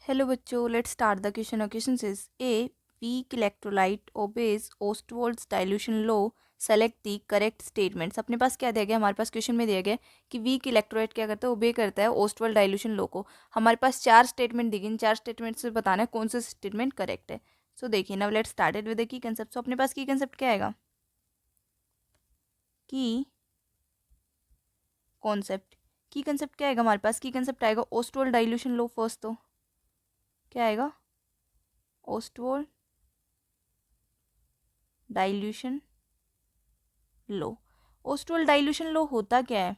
Hello बच्चों, let's start the question. Question says a weak electrolyte obeys Ostwald's dilution law. Select the correct statements. अपने पास क्या दिया गया? हमारे पास क्वेश्चन में दिया गया कि वीक इलेक्ट्रोलाइट क्या करता है? ओबे करता है ओस्टवाल्ड डाइल्यूशन लॉ को. हमारे पास चार स्टेटमेंट दी गई. इन चार स्टेटमेंट से बताना है कौन सा स्टेटमेंट करेक्ट है. सो देखिए, now let's started with the key concept. So अपने पास की कंसेप्ट क्या आएगा? की कॉन्सेप्ट. की कंसेप्ट क्या आएगा? हमारे पास की कंसेप्ट आएगा ओस्टवाल्ड डाइल्यूशन लॉ. फर्स्ट तो क्या आएगा? ओस्टवाल्ड डाइल्यूशन लो. ओस्टोल डाइल्यूशन लो होता क्या है?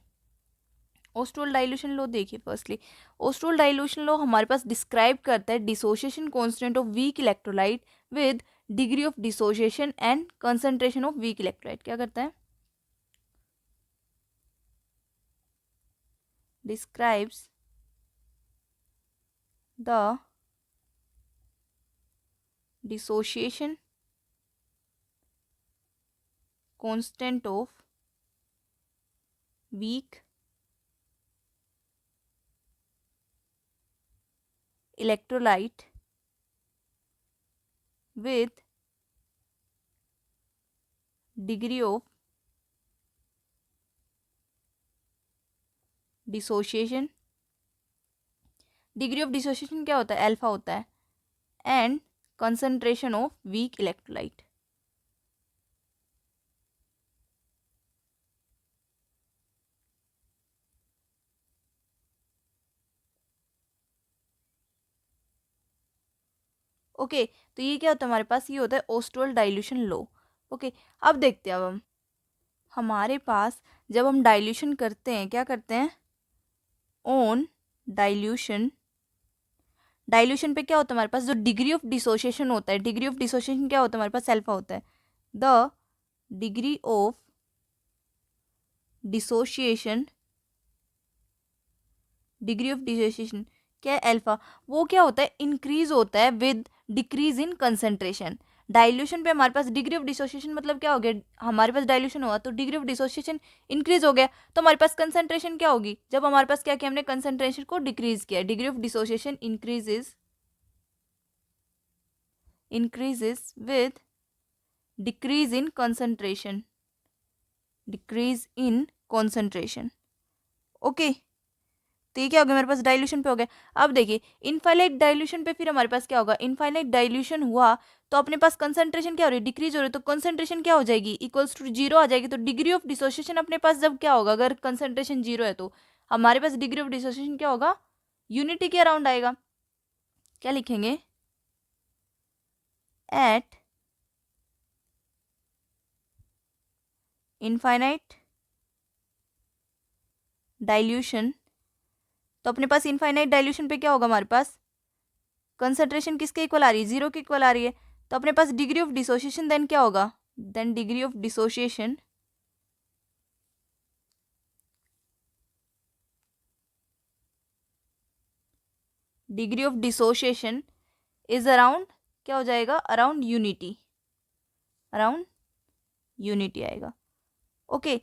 ओस्टोल डाइल्यूशन लो देखिए, फर्स्टली ओस्टोल डाइल्यूशन लो हमारे पास डिस्क्राइब करता है dissociation constant of weak electrolyte with degree of dissociation and concentration of weak electrolyte. क्या करता है? Describes the dissociation constant of weak electrolyte with degree of dissociation. Degree of dissociation क्या होता है? Alpha होता है. And concentration of weak electrolyte. Okay, तो ये क्या होता है हमारे पास? ये होता है ओस्टोल डाइल्यूशन लो. ओके, अब देखते हैं. अब हम हमारे पास जब हम डाइल्यूशन करते हैं, क्या करते हैं? On dilution. डाइल्यूशन पे क्या होता है हमारे पास? जो डिग्री ऑफ डिसोसिएशन होता है, डिग्री ऑफ डिसोसिएशन क्या होता है हमारे पास? अल्फा होता है. The degree of dissociation, degree of dissociation क्या है? अल्फा. वो क्या होता है? इंक्रीज होता है with decrease in concentration. Dilution पे हमारे पास डिग्री ऑफ डिसोसिएशन मतलब क्या हो गया? हमारे पास डाइल्यूशन हुआ तो डिग्री ऑफ डिसोसिएशन इंक्रीज हो गया. तो हमारे पास कंसंट्रेशन क्या होगी? जब हमारे पास क्या किया हमने? कंसंट्रेशन को डिक्रीज किया. Degree of dissociation increases with decrease in concentration. Decrease in concentration. Okay, तो ये क्या हो गया? मेरे पास डाइल्यूशन पे हो गया. अब देखिए, इनफाइनाइट डाइल्यूशन पे फिर हमारे पास क्या होगा? इनफाइनाइट डाइल्यूशन हुआ तो अपने पास कंसंट्रेशन क्या हो रही है? डिक्रीज हो रही है. तो कंसंट्रेशन क्या हो जाएगी? इक्वल्स टू जीरो आ जाएगी. तो डिग्री ऑफ डिसोसिएशन अपने पास जब क्या होगा? अगर कंसंट्रेशन जीरो है तो हमारे पास डिग्री ऑफ डिसोसिएशन क्या होगा? यूनिटी के अराउंड आएगा. क्या लिखेंगे? Eight infinite dilution. तो अपने पास इनफाइनाइट डाइल्यूशन पे क्या होगा? हमारे पास कंसंट्रेशन किसके इक्वल आ रही है? जीरो के इक्वल आ रही है. तो अपने पास डिग्री ऑफ डिसोसिएशन देन क्या होगा? Then degree of dissociation degree of dissociation is around क्या हो जाएगा? Around unity. अराउंड यूनिटी आएगा. ओके,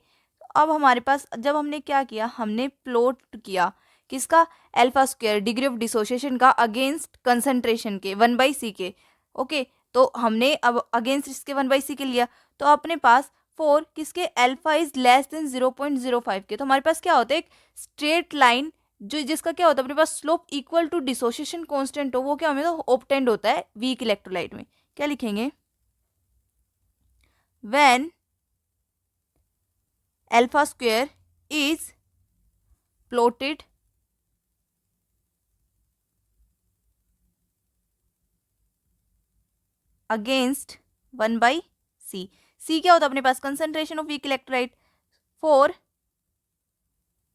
अब हमारे पास जब हमने क्या किया? हमने प्लॉट किया किसका? Alpha square degree of dissociation का अगेंस्ट कंसंट्रेशन के 1/c के. ओके, तो हमने अब अगेंस्ट इसके 1/c के लिया. तो अपने पास फोर किसके? अल्फा इज लेस देन 0.05 के. तो हमारे पास क्या होता है? एक स्ट्रेट लाइन जो जिसका क्या होता है? अपने पास slope equal to dissociation constant हो. वो क्या हमें तो ऑब्टेन्ड होता है वीक इलेक्ट्रोलाइट में. क्या लिखेंगे? When alpha square is plotted against 1/c. C क्या होता है अपने पास? Concentration of weak electrolyte. For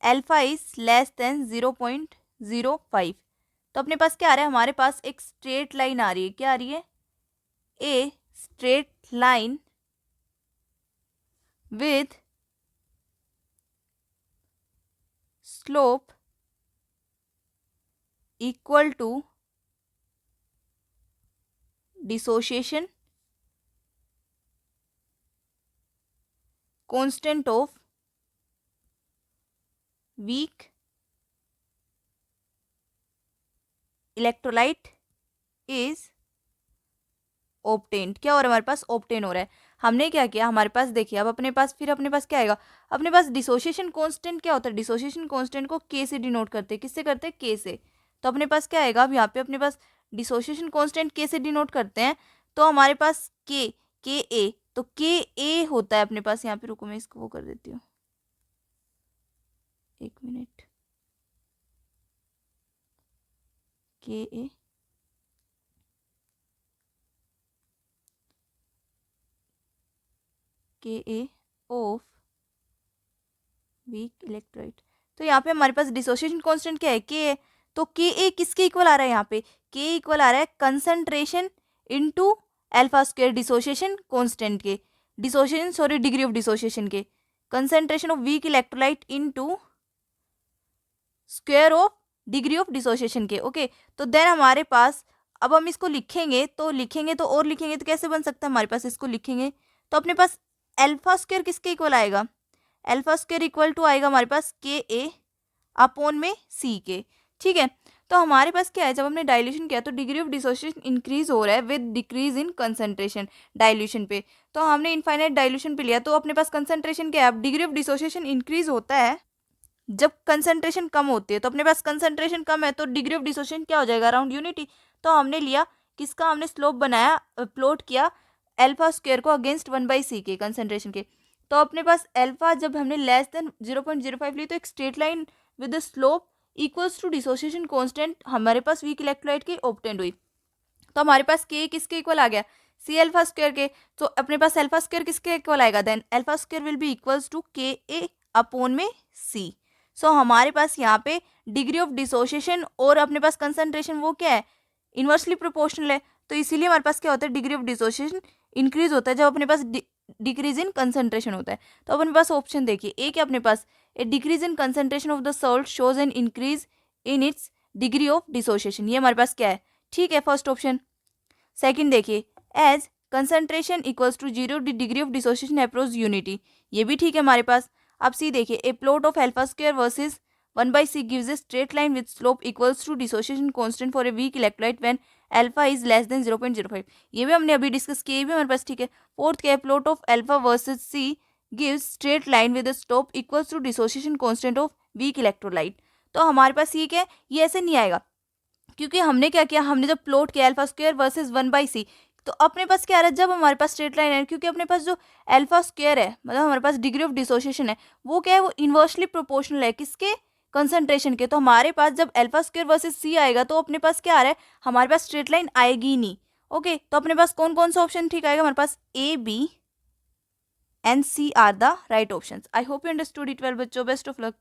alpha is less than 0.05. तो अपने पास क्या आ रहा है? हमारे पास एक स्ट्रेट लाइन आ रही है. क्या आ रही है? A straight line with slope equal to dissociation constant of weak electrolyte is obtained. क्या हो रहा है हमारे पास? ऑब्टेन हो रहा है। हमने क्या किया, हमारे पास देखिए अब अपने पास क्या आएगा? अपने पास डिसोसिएशन कांस्टेंट क्या होता है? डिसोसिएशन कांस्टेंट को के से डिनोट करते हैं। किससे करते हैं? के से। तो अपने पास क्या आएगा? अब यहाँ पे अपने पास डिसोसिएशन कांस्टेंट के से डिनोट करते हैं, तो हमारे पास के ए, तो के ए होता है अपने पास यहाँ पे। रुको मैं इसको वो कर देती हूँ, 1 मिनट। के ए ऑफ वीक इलेक्ट्रोलाइट। तो यहाँ पे हमारे पास डिसोसिएशन कांस्टेंट क्या है? के है। तो के ए किसके इक्वल आ रहा है यहाँ पे? के इक्वल आ रहा है concentration into alpha square dissociation constant के, dissociation sorry degree of dissociation के, concentration of weak electrolyte into square of degree of dissociation के। ओके, तो देन हमारे पास अब हम इसको लिखेंगे तो कैसे बन सकता है हमारे पास? इसको लिखेंगे तो अपने पास अल्फा स्क्वायर किसके इक्वल आएगा? अल्फा स्क्वायर इक्वल टू आएगा हमारे पास के ए अपॉन में सी के। ठीक है, तो हमारे पास क्या है, जब हमने डाइल्यूशन किया तो डिग्री ऑफ डिसोसिएशन इंक्रीज हो रहा है with decrease in concentration dilution पे। तो हमने इनफाइनाइट डाइल्यूशन पे लिया तो अपने पास कंसंट्रेशन क्या है? अब डिग्री ऑफ डिसोसिएशन इंक्रीज होता है जब कंसंट्रेशन कम होती है, तो अपने पास कंसंट्रेशन कम है तो डिग्री ऑफ डिसोसिएशन क्या हो जाएगा? Around unity. तो हमने लिया किसका? हमने स्लोप बनाया, प्लॉट किया अल्फा स्क्वायर को अगेंस्ट 1/c के कंसंट्रेशन के। तो अपने पास अल्फा जब हमने लेस देन 0.05 ली तो एक straight line with the slope equals to dissociation constant हमारे पास वीक इलेक्ट्रोलाइट की ऑब्टेन्ड हुई। तो हमारे पास के किसके इक्वल आ गया? सी अल्फा स्क्वायर के। तो अपने पास अल्फा स्क्वायर किसके इक्वल आएगा? Then alpha square will be equals to K A upon में सी। सो हमारे पास यहाँ पे डिग्री ऑफ डिसोसिएशन और अपने पास कंसंट्रेशन वो क्या है? इनवर्सली प्रोपोर्शनल है। तो इसीलिए हमारे पास क्या होता है? डिग्री ऑफ डिसोसिएशन इंक्रीज होता है जब अपने पास डिक्रीज इन कंसंट्रेशन होता है। तो अपने पास ऑप्शन देखिए, ए क्या अपने पास? A decrease in concentration of the salt shows an increase in its degree of dissociation. ये हमारे पास क्या है? ठीक है, फर्स्ट ऑप्शन। सेकंड देखिए, as concentration equals to 0 degree of dissociation approach unity. ये भी ठीक है हमारे पास। अब सी देखिए, a plot of alpha square versus 1/c gives a straight line with slope equals to dissociation constant for a weak electrolyte when alpha is less than 0.05। ये भी हमने अभी डिस्कस किया, ये भी हमारे पास ठीक है। फोर्थ क्या है? Plot of alpha versus C gives straight line with slope equals to dissociation constant of weak electrolyte. तो हमारे पास ये क्या है? ये ऐसे नहीं आएगा क्योंकि हमने क्या किया, हमने जब प्लॉट किया अल्फा स्क्वायर वर्सेस 1/c, तो अपने पास क्या आ रहा है? जब हमारे पास स्ट्रेट लाइन है, क्योंकि अपने पास जो अल्फा स्क्वायर है मतलब हमारे पास डिग्री ऑफ डिसोसिएशन है वो क्या है? वो इनवर्सली प्रोपोर्शनल है किसके? कंसंट्रेशन के। तो हमारे पास जब अल्फा स्क्वायर वर्सेस सी आएगा तो अपने पास क्या आ रहा है? हमारे पास स्ट्रेट लाइन आएगी ही नहीं। ओके, तो अपने पास कौन कौन सा ऑप्शन ठीक आएगा? हमारे पास A B and C are the right option. I hope you understood it well बच्चों, बेस्ट ऑफ लक।